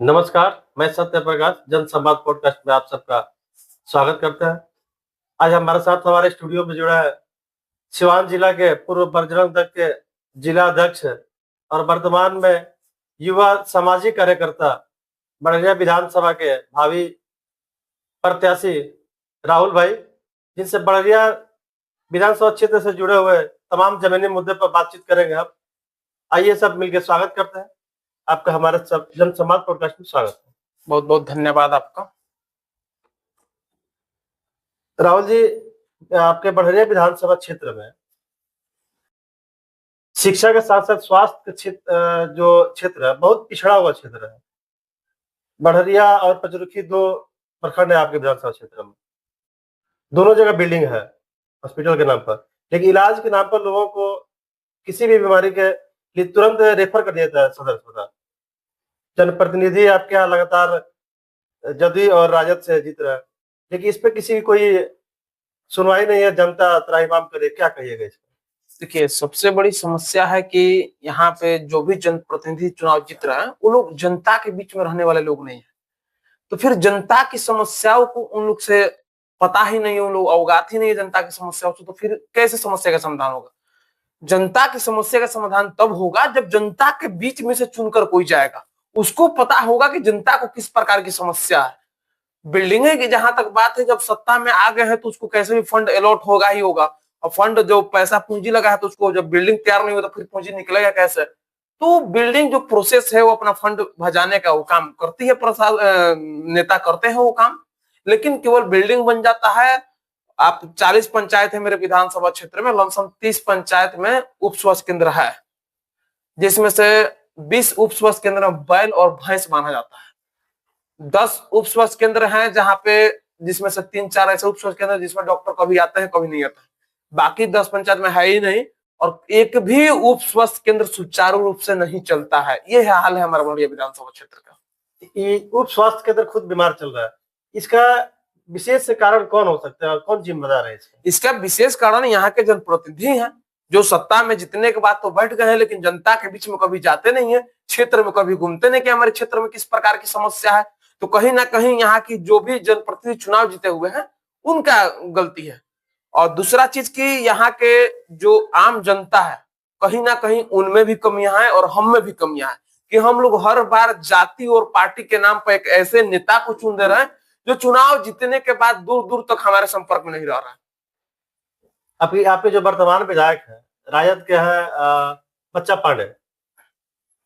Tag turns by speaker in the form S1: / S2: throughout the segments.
S1: नमस्कार, मैं सत्य प्रकाश जन संवाद पॉडकास्ट में आप सबका स्वागत करता है। आज हमारे साथ हमारे स्टूडियो में जुड़ा है सिवान जिला के पूर्व बजरंग दल के जिला अध्यक्ष और वर्तमान में युवा सामाजिक कार्यकर्ता बड़रिया विधानसभा के भावी प्रत्याशी राहुल भाई, जिनसे बड़रिया विधानसभा क्षेत्र से जुड़े हुए तमाम जमीनी मुद्दे पर बातचीत करेंगे हम। आइए सब मिलकर स्वागत करते हैं। आपका हमारे जन संवाद पॉडकास्ट में स्वागत है।
S2: बहुत बहुत धन्यवाद आपका।
S1: राहुल जी, आपके बड़हरिया विधानसभा क्षेत्र में शिक्षा के साथ साथ स्वास्थ्य क्षेत्र जो क्षेत्र है बहुत पिछड़ा हुआ क्षेत्र है। बड़हरिया और पचरुखी दो प्रखंड है आपके विधानसभा क्षेत्र में। दोनों जगह बिल्डिंग है हॉस्पिटल के नाम पर, लेकिन इलाज के नाम पर लोगों को किसी भी बीमारी के लिए तुरंत रेफर कर दिया जाता है सदर अस्पताल। जनप्रतिनिधि आपके यहाँ लगातार जदयू और राजद से जीत रहा है, लेकिन इस पे किसी की कोई सुनवाई नहीं है। जनता त्राहिमाम करे, क्या कहिएगा इसमें?
S2: देखिए, सबसे बड़ी समस्या है कि यहाँ पे जो भी जनप्रतिनिधि चुनाव जीत रहे हैं वो लोग जनता के बीच में रहने वाले लोग नहीं है। तो फिर जनता की समस्याओं को उन लोग से पता ही नहीं है, उन लोग अवगत ही नहीं है जनता की समस्याओं से, तो फिर कैसे समस्या का समाधान होगा? जनता की समस्या का समाधान तब होगा जब जनता के बीच में से चुनकर कोई जाएगा, उसको पता होगा कि जनता को किस प्रकार की समस्या है। बिल्डिंग की जहां तक बात है, जब सत्ता में आ गए हैं तो उसको कैसे भी फंड अलॉट होगा ही होगा, और फंड जो पैसा पूंजी लगा है तो उसको जब बिल्डिंग तैयार नहीं हो तो फिर पूंजी निकलेगा कैसे? तो बिल्डिंग जो प्रोसेस है वो अपना फंड भजाने का वो काम करती है, नेता करते हैं वो काम। लेकिन केवल बिल्डिंग बन जाता है। आप 40 पंचायत है मेरे विधानसभा क्षेत्र में, लमसम 30 पंचायत में उप स्वास्थ्य केंद्र है, जिसमें से 20 उप स्वास्थ्य केंद्र में बैल और भैंस माना जाता है। 10 उप स्वास्थ्य केंद्र हैं जहां पे, जिसमें से 3-4 ऐसे उप स्वास्थ्य केंद्र जिसमें डॉक्टर कभी आते हैं कभी नहीं आते हैं। बाकी 10 पंचायत में है ही नहीं, और एक भी उप स्वास्थ्य केंद्र सुचारू रूप से नहीं चलता है। ये हाल है हमारा बड़िया विधानसभा क्षेत्र का।
S1: ये उप स्वास्थ्य केंद्र खुद बीमार चल रहा है, इसका विशेष कारण कौन हो सकता है और कौन जिम्मेदार है इसका?
S2: इसका विशेष कारण यहाँ के जनप्रतिनिधि हैं, जो सत्ता में जितने के बाद तो बैठ गए हैं, लेकिन जनता के बीच में कभी जाते नहीं है, क्षेत्र में कभी घूमते नहीं कि हमारे क्षेत्र में किस प्रकार की समस्या है। तो कहीं ना कहीं यहाँ की जो भी जनप्रतिनिधि चुनाव जीते हुए हैं उनका गलती है। और दूसरा चीज की यहाँ के जो आम जनता है, कहीं ना कहीं उनमें भी कमियां हैं और हम में भी कमियां हैं, कि हम लोग हर बार जाति और पार्टी के नाम पर एक ऐसे नेता को चुन दे रहे हैं जो चुनाव जीतने के बाद दूर दूर तक हमारे संपर्क में नहीं रह रहा है।
S1: आपके जो वर्तमान विधायक है राजद के हैं बच्चा पांडे,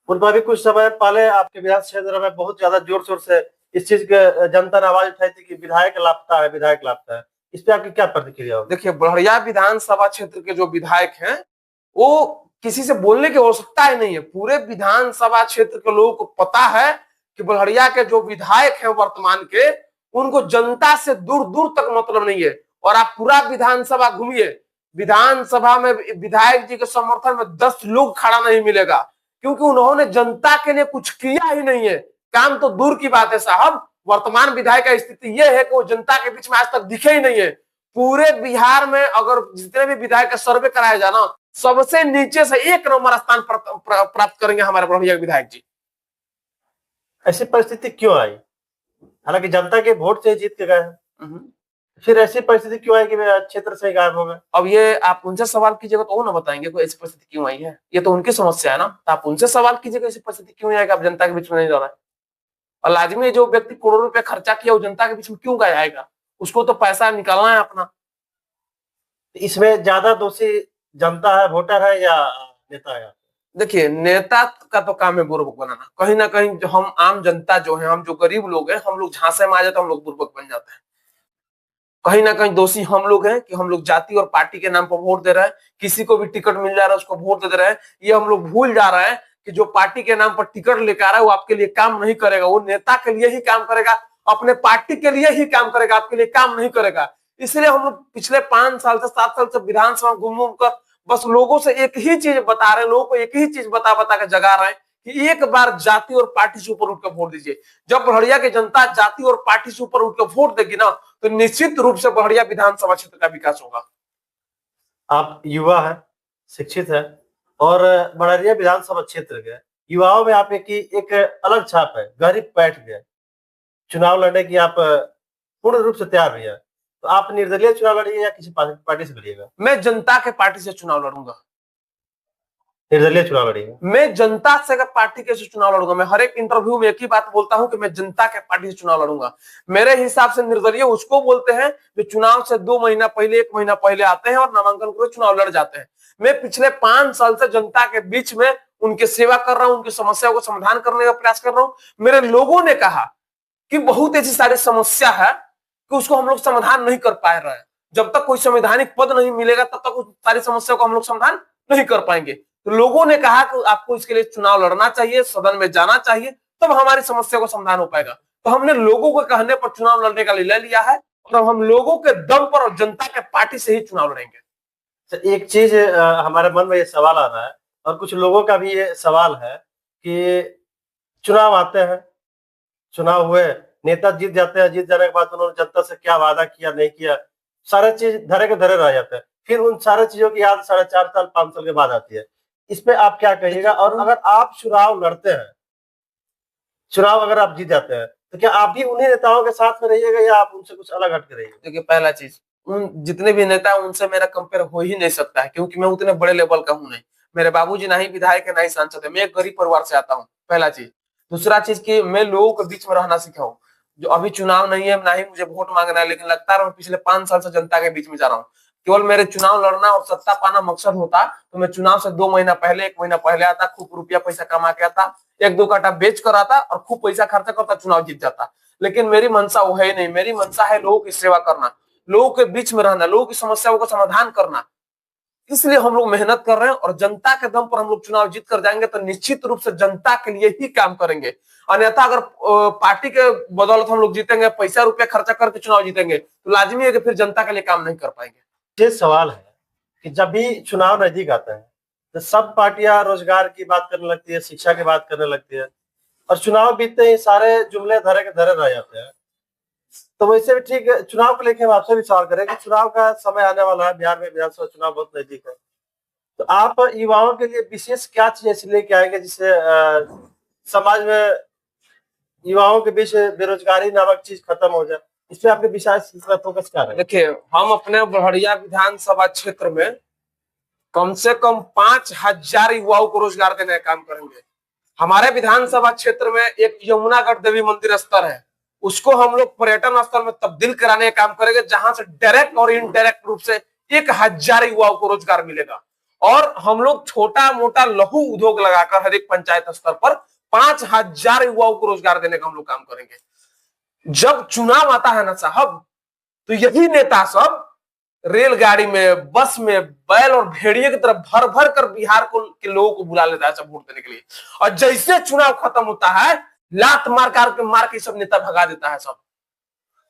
S1: उन पर भी कुछ समय पहले आपके विधानसभा क्षेत्र में बहुत ज्यादा जोर शोर से इस चीज के जनता ने आवाज उठाई थी कि विधायक लापता है, विधायक लापता है। इस पे आपकी क्या प्रतिक्रिया होगी?
S2: देखिए, बड़हरिया विधानसभा क्षेत्र के जो विधायक हैं वो किसी से बोलने की आवश्यकता ही नहीं है। पूरे विधानसभा क्षेत्र के लोगों को पता है कि बड़हरिया के जो विधायक हैं वर्तमान के, उनको जनता से दूर दूर तक मतलब नहीं है। और आप पूरा विधानसभा घूमिए, विधानसभा में विधायक जी के समर्थन में 10 लोग खड़ा नहीं मिलेगा, क्योंकि उन्होंने जनता के लिए कुछ किया ही नहीं है। काम तो दूर की बात है साहब, वर्तमान विधायक का स्थिति यह है कि वो जनता के बीच में आज तक दिखे ही नहीं है। पूरे बिहार में अगर जितने भी विधायक का सर्वे कराया जाए ना, सबसे नीचे से 1 नंबर स्थान प्राप्त करेंगे हमारे बड़हरिया विधायक जी।
S1: ऐसी परिस्थिति क्यों आई? हालांकि जनता के वोट से जीत के गए हैं, फिर ऐसी परिस्थिति क्यों आई कि क्षेत्र से गायब हो गए?
S2: अब ये आप उनसे सवाल कीजिएगा तो वो ना बताएंगे कोई ऐसी परिस्थिति क्यों आई है। ये तो उनकी समस्या है ना, तो आप उनसे सवाल कीजिएगा ऐसी परिस्थिति क्यों आई, आप जनता के बीच में नहीं रह रहा है। और लाजमी जो व्यक्ति करोड़ों रुपए खर्चा किया वो जनता के बीच में क्यों आएगा? उसको तो पैसा निकालना है अपना।
S1: इसमें ज्यादा दोषी जनता है, वोटर है या नेता है?
S2: देखिए, नेता का तो काम है बुर्बक बनाना। कहीं ना कहीं जो हम आम जनता जो है, हम जो गरीब लोग हैं, हम लोग झांसे में आ जाते हैं, हम लोग बुर्बक बन जाते हैं। कहीं ना कहीं दोषी हम लोग हैं कि हम लोग जाति और पार्टी के नाम पर वोट दे रहे हैं। किसी को भी टिकट मिल जा रहा है उसको वोट दे रहे हैं। ये हम लोग भूल जा रहे हैं कि जो पार्टी के नाम पर टिकट लेकर आ रहा है वो आपके लिए काम नहीं करेगा। वो नेता के लिए ही काम करेगा, अपने पार्टी के लिए ही काम करेगा, आपके लिए काम नहीं करेगा। इसलिए हम लोग पिछले 5 साल से 7 साल से विधानसभा घूम घूम कर बस लोगों से एक ही चीज बता रहे हैं, लोगों को एक ही चीज बता बता कर जगा रहे हैं कि एक बार जाति और पार्टी से ऊपर उठकर वोट दीजिए। जब बड़हरिया की जनता जाति और पार्टी से ऊपर उठकर वोट देगी ना, तो निश्चित रूप से बड़हरिया विधानसभा क्षेत्र का विकास होगा।
S1: आप युवा हैं, शिक्षित हैं और बड़हरिया विधानसभा क्षेत्र के युवाओं में आप एक अलग छाप है, गहरी बैठ गया। चुनाव लड़ने की आप पूर्ण रूप से तैयार भैया। तो आप निर्दलीय चुनाव लड़िएगा या किसी पार्टी से लड़िएगा?
S2: मैं जनता के पार्टी से चुनाव लड़ूंगा।
S1: निर्दलीय चुनाव लड़िएगा?
S2: मैं जनता से अगर पार्टी के से चुनाव लड़ूंगा। मैं हर एक इंटरव्यू में एक ही बात बोलता हूं कि मैं जनता के पार्टी से चुनाव लड़ूंगा। मेरे हिसाब से निर्दलीय उसको बोलते हैं जो चुनाव से 2 महीना पहले, 1 महीना पहले आते हैं और नामांकन कर चुनाव लड़ जाते हैं। मैं पिछले 5 साल से जनता के बीच में उनकी सेवा कर रहा हूं, उनकी समस्याओं को समाधान करने का प्रयास कर रहा हूं। मेरे लोगों ने कहा कि बहुत ऐसी सारी समस्या है कि उसको हम लोग समाधान नहीं कर पा रहे हैं। जब तक कोई संवैधानिक पद नहीं मिलेगा तब तक उस सारी समस्या को हम लोग समाधान नहीं कर पाएंगे। तो लोगों ने कहा कि आपको इसके लिए चुनाव लड़ना चाहिए, सदन में जाना चाहिए, तब हमारी समस्या को समाधान हो पाएगा। तो हमने लोगों के कहने पर चुनाव लड़ने का निर्णय लिया है और अब हम लोगों के दम पर और जनता के पार्टी से ही चुनाव लड़ेंगे।
S1: एक चीज हमारे मन में ये सवाल आ रहा है और कुछ लोगों का भी ये सवाल है कि चुनाव आते हैं, चुनाव हुए, नेता जीत जाते हैं, जीत जाने के बाद उन्होंने जनता से क्या वादा किया नहीं किया, सारा चीज धरे के धरे रह जाते हैं। फिर उन सारी चीजों की याद 4.5 साल 5 साल के बाद आती है। इस पे आप क्या कहिएगा? और अगर आप चुनाव लड़ते हैं, चुनाव अगर आप जीत जाते हैं, तो क्या आप भी उन्हीं नेताओं के साथ में रहिएगा या आप उनसे कुछ अलग हट के रहिएगा?
S2: देखिए, पहला चीज, उन जितने भी नेता हैं उनसे मेरा कंपेयर हो ही नहीं सकता है, क्योंकि मैं उतने बड़े लेवल का हूं नहीं। मेरे बाबूजी ना ही विधायक है ना ही सांसद है। मैं एक गरीब परिवार से आता हूँ, पहला चीज। दूसरा चीज कि मैं लोगों के बीच में रहना सीखा हूँ। जो अभी चुनाव नहीं है, ना ही मुझे वोट मांगना है, लेकिन लगता है मैं पिछले 5 साल से जनता के बीच में जा रहा हूँ। केवल मेरे चुनाव लड़ना और सत्ता पाना मकसद होता तो मैं चुनाव से 2 महीना पहले, 1 महीना पहले आता, खूब रुपया पैसा कमा के आता, 1-2 काटा बेच कर आता और खूब पैसा खर्चा करता, चुनाव जीत जाता। लेकिन मेरी मंशा वो है नहीं। मेरी मंशा है लोगों की सेवा करना, लोगों के बीच में रहना, लोगों की समस्याओं का समाधान करना। इसलिए हम लोग मेहनत कर रहे हैं और जनता के दम पर हम लोग चुनाव जीत कर जाएंगे तो निश्चित रूप से जनता के लिए ही काम करेंगे। अन्यथा अगर पार्टी के बदौलत हम लोग जीतेंगे, पैसा रुपया खर्चा करके चुनाव जीतेंगे, तो लाजमी है कि फिर जनता के लिए काम नहीं कर पाएंगे।
S1: ये सवाल है कि जब भी चुनाव नजदीक आता है तो सब पार्टियां रोजगार की बात करने लगती है, शिक्षा की बात करने लगती है और चुनाव बीतते ही सारे जुमले धरे के धरे रह जाते हैं। तो वैसे भी ठीक है, चुनाव को लेकर हम आपसे भी सवाल करें कि चुनाव का समय आने वाला है, बिहार में विधानसभा चुनाव बहुत नजदीक है। तो आप युवाओं के लिए विशेष क्या चीज ऐसी लेके आएंगे जिससे समाज में युवाओं के बीच बेरोजगारी नामक चीज खत्म हो जाए? इस पे आपके विशेष फोकस क्या है?
S2: देखिए, हम अपने बड़हरिया विधानसभा क्षेत्र में कम से कम 5,000 युवाओं को रोजगार देने का काम करेंगे। हमारे विधानसभा क्षेत्र में एक यमुनागढ़ देवी मंदिर स्तर है, उसको हम लोग पर्यटन स्थल में तब्दील कराने का काम करेंगे, जहां से डायरेक्ट और इनडायरेक्ट रूप से 1,000 युवाओं को रोजगार मिलेगा। और हम लोग छोटा मोटा लघु उद्योग लगाकर हर एक पंचायत स्तर पर 5,000 युवाओं को रोजगार देने का हम लोग काम करेंगे। जब चुनाव आता है ना साहब, तो यही नेता सब रेलगाड़ी में, बस में बैल और भेड़िए की तरह भर भर कर बिहार के लोगों को बुला लेता है सब वोट देने के लिए। और जैसे चुनाव खत्म होता है, लात मार के सब नेता भगा देता है। सब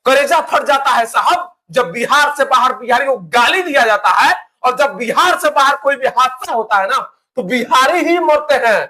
S2: कलेजा फट जाता है साहब जब बिहार से बाहर बिहारी को गाली दिया जाता है। और जब बिहार से बाहर कोई भी हादसा होता है ना, तो बिहारी ही मरते हैं।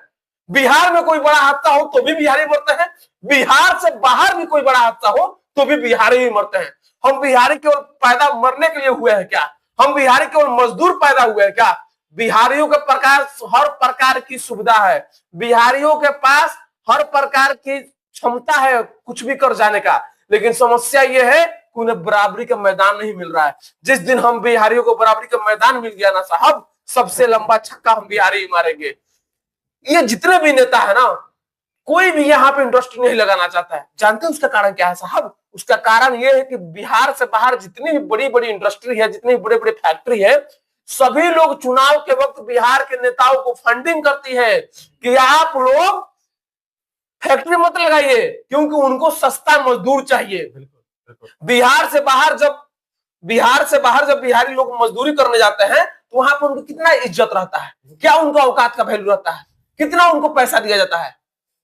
S2: बिहार में कोई बड़ा हादसा हो तो भी बिहारी मरते हैं, बिहार से बाहर भी कोई बड़ा हादसा हो तो भी बिहारी ही मरते हैं। हम बिहारी केवल पैदा मरने के लिए हुए हैं क्या? हम बिहारी केवल मजदूर पैदा हुए हैं क्या? बिहारियों के प्रकार हर प्रकार की सुविधा है, बिहारियों के पास हर प्रकार की क्षमता है कुछ भी कर जाने का। लेकिन समस्या यह है कि उन्हें बराबरी का मैदान नहीं मिल रहा है। जिस दिन हम बिहारियों को बराबरी का मैदान मिल गया ना साहब, सबसे लंबा छक्का हम बिहारी ही मारेंगे। ये जितने भी नेता है ना, कोई भी यहाँ पे इंडस्ट्री नहीं लगाना चाहता है। जानते हैं उसका कारण क्या है साहब? उसका कारण यह है कि बिहार से बाहर जितनी भी बड़ी बड़ी इंडस्ट्री है, जितनी बड़े बड़े फैक्ट्री है, सभी लोग चुनाव के वक्त बिहार के नेताओं को फंडिंग करती है कि आप लोग फैक्ट्री मत लगाइए, क्योंकि उनको सस्ता मजदूर चाहिए। बिहार से बाहर जब बिहारी लोग मजदूरी करने जाते हैं तो वहां पर उनको कितना इज्जत रहता है, क्या उनका औकात का वैल्यू रहता है, कितना उनको पैसा दिया जाता है?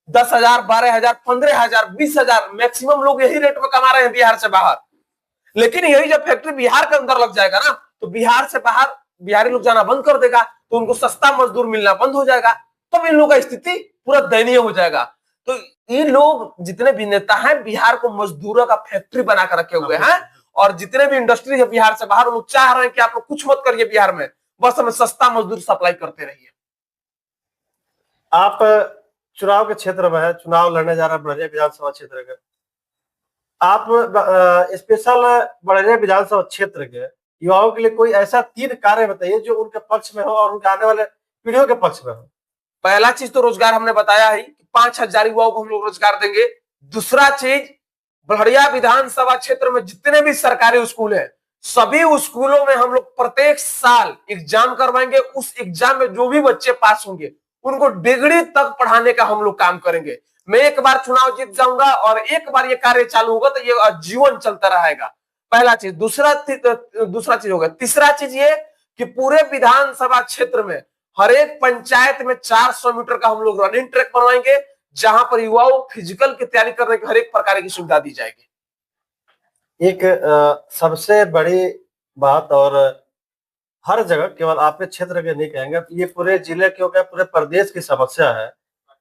S2: 10,000, 12,000, 15,000, 20,000, मैक्सिमम लोग यही रेट में कमा रहे हैं बिहार से बाहर। लेकिन यही जब फैक्ट्री बिहार के अंदर लग जाएगा ना, तो बिहार से बाहर बिहारी लोग जाना बंद कर देगा, तो उनको सस्ता मजदूर मिलना बंद हो जाएगा, तब इन लोगों का स्थिति पूरा दयनीय हो जाएगा। तो ये लोग जितने भी नेता हैं, बिहार को मजदूरों का फैक्ट्री बनाकर रखे हुए हैं। और जितने भी इंडस्ट्री है बिहार से बाहर, लोग चाह रहे हैं कि आप लोग कुछ मत करिए बिहार में, बस हमें सस्ता मजदूर सप्लाई करते रहिए।
S1: आप चुनाव के क्षेत्र में है, चुनाव लड़ने जा रहा है बड़रिया विधानसभा क्षेत्र के। आप स्पेशल बड़रिया विधानसभा क्षेत्र के युवाओं के लिए कोई ऐसा 3 कार्य बताइए जो उनके पक्ष में हो और उनके आने वाले पीढ़ियों के पक्ष में हो।
S2: पहला चीज तो रोजगार हमने बताया ही, 5,000 युवाओं को हम लोग रोजगार देंगे। दूसरा चीज, बड़रिया विधानसभा क्षेत्र में जितने भी सरकारी स्कूल है, सभी स्कूलों में हम लोग प्रत्येक साल एग्जाम करवाएंगे। उस एग्जाम में जो भी बच्चे पास होंगे उनको डिग्री तक पढ़ाने का हम लोग काम करेंगे। मैं एक बार चुनाव जीत जाऊंगा और एक बार ये कार्य चालू होगा तो ये जीवन चलता रहेगा। पहला चीज। दूसरा चीज होगा। तीसरा चीज ये कि पूरे विधानसभा क्षेत्र में हर एक पंचायत में 400 मीटर का हम लोग रनिंग ट्रैक बनवाएंगे, जहां पर युवाओं फिजिकल की तैयारी करने की हर एक प्रकार की सुविधा दी जाएगी।
S1: एक सबसे बड़ी बात, और हर जगह, केवल आपके क्षेत्र के नहीं कहेंगे, ये पूरे जिले के, पूरे प्रदेश की समस्या है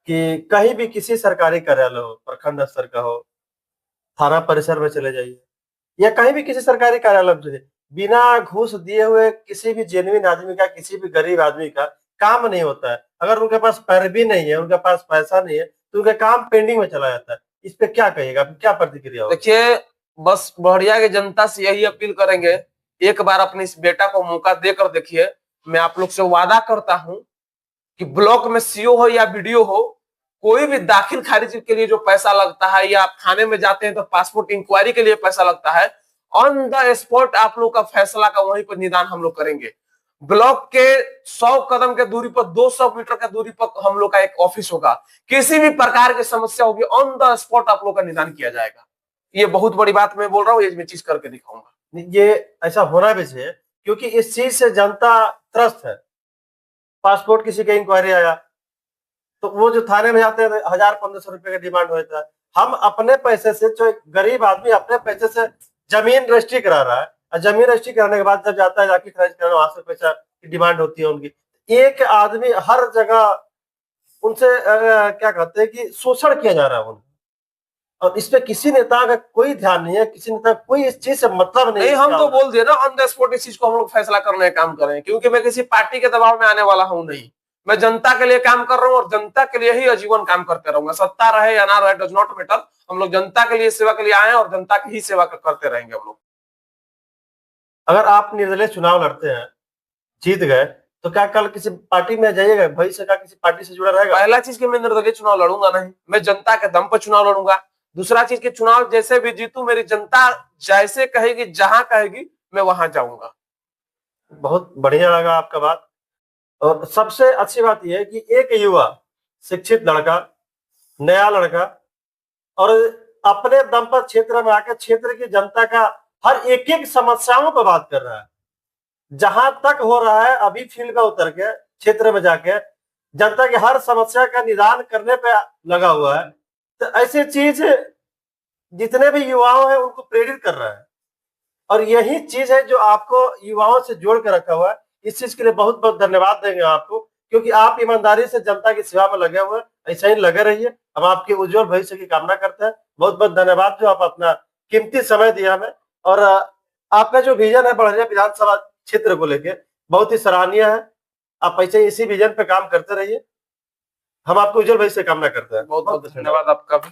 S1: कि कहीं भी किसी सरकारी कार्यालय हो, प्रखंड स्तर का हो, थाना परिसर में चले जाइए या कहीं भी किसी सरकारी कार्यालय में चले, बिना घूस दिए हुए किसी भी जेन्युइन आदमी का, किसी भी गरीब आदमी का काम नहीं होता है। अगर उनके पास पैरवी नहीं है, उनके पास पैसा नहीं है, तो उनका काम पेंडिंग में चला जाता है। इस पे क्या कहिएगा, क्या प्रतिक्रिया होगी?
S2: देखिए, बस बड़रिया की जनता से यही अपील करेंगे, एक बार अपने इस बेटा को मौका देकर देखिए। मैं आप लोग से वादा करता हूं कि ब्लॉक में सीओ हो या बीडीओ हो, कोई भी दाखिल खारिज के लिए जो पैसा लगता है, या आप थाने में जाते हैं तो पासपोर्ट इंक्वायरी के लिए पैसा लगता है, ऑन द स्पॉट आप लोग का फैसला का वहीं पर निदान हम लोग करेंगे। ब्लॉक के 100 कदम के दूरी पर, 200 मीटर के दूरी पर हम लोग का एक ऑफिस होगा। किसी भी प्रकार की समस्या होगी, ऑन द स्पॉट आप लोग का निदान किया जाएगा। ये बहुत बड़ी बात मैं बोल रहा हूँ, ये मैं चीज करके दिखाऊंगा।
S1: ये ऐसा होना भी चाहिए, क्योंकि इस चीज से जनता त्रस्त है। पासपोर्ट किसी का इंक्वायरी आया तो वो जो थाने में जाते हैं 1,000-1,500 रुपए का डिमांड होता है। हम अपने पैसे से, जो गरीब आदमी अपने पैसे से जमीन रजिस्ट्री करा रहा है, और जमीन रजिस्ट्री कराने के बाद जब जाता है जाके खर्च करना, वहां से पैसा की डिमांड होती है उनकी। एक आदमी हर जगह उनसे क्या कहते हैं कि शोषण किया जा रहा है उनका, और इस पे किसी नेता का कोई ध्यान नहीं है, किसी नेता कोई इस चीज से मतलब नहीं।
S2: हम तो बोल दिए ना, ऑन द स्पॉट इस चीज को हम लोग फैसला करने का काम करें, क्योंकि मैं किसी पार्टी के दबाव में आने वाला हूं नहीं। मैं जनता के लिए काम कर रहा हूं और जनता के लिए ही आजीवन काम करते रहूंगा। सत्ता रहे या ना रहे, डज नॉट मैटर। हम लोग जनता के लिए सेवा के लिए आए और जनता की ही सेवा करते रहेंगे हम लोग।
S1: अगर आप निर्दलीय चुनाव लड़ते हैं, जीत गए, तो क्या कल किसी पार्टी में जाइएगा? भविष्य का किसी पार्टी से जुड़ा रहेगा?
S2: पहला चीज कि मैं निर्दलीय चुनाव लड़ूंगा नहीं, मैं जनता के दम पर चुनाव लड़ूंगा। दूसरा चीज कि चुनाव जैसे भी जीतू, मेरी जनता जैसे कहेगी, जहां कहेगी, मैं वहां जाऊंगा।
S1: बहुत बढ़िया लगा आपका बात। और सबसे अच्छी बात यह है कि एक युवा, शिक्षित लड़का, नया लड़का, और अपने दम पर क्षेत्र में आकर क्षेत्र की जनता का हर एक समस्याओं पर बात कर रहा है। जहां तक हो रहा है, अभी फील्ड में उतर के क्षेत्र में जाके जनता की हर समस्या का निदान करने पे लगा हुआ है। तो ऐसी चीज जितने भी युवाओं हैं उनको प्रेरित कर रहा है, और यही चीज है जो आपको युवाओं से जोड़ कर रखा हुआ है। इस चीज के लिए बहुत बहुत धन्यवाद देंगे आपको, क्योंकि आप ईमानदारी से जनता की सेवा में लगे हुए हैं। ऐसा ही लगे रहिए। हम आपके उज्जवल भविष्य की कामना करते हैं। बहुत बहुत धन्यवाद जो आप अपना कीमती समय दिया हमें, और आपका जो विजन है बड़रिया विधानसभा क्षेत्र को लेके, बहुत ही सराहनीय है। आप ऐसे इसी विजन पे काम करते रहिए। हम आपको उज्जवल भविष्य की कामना करते हैं।
S2: बहुत बहुत धन्यवाद आपका भी।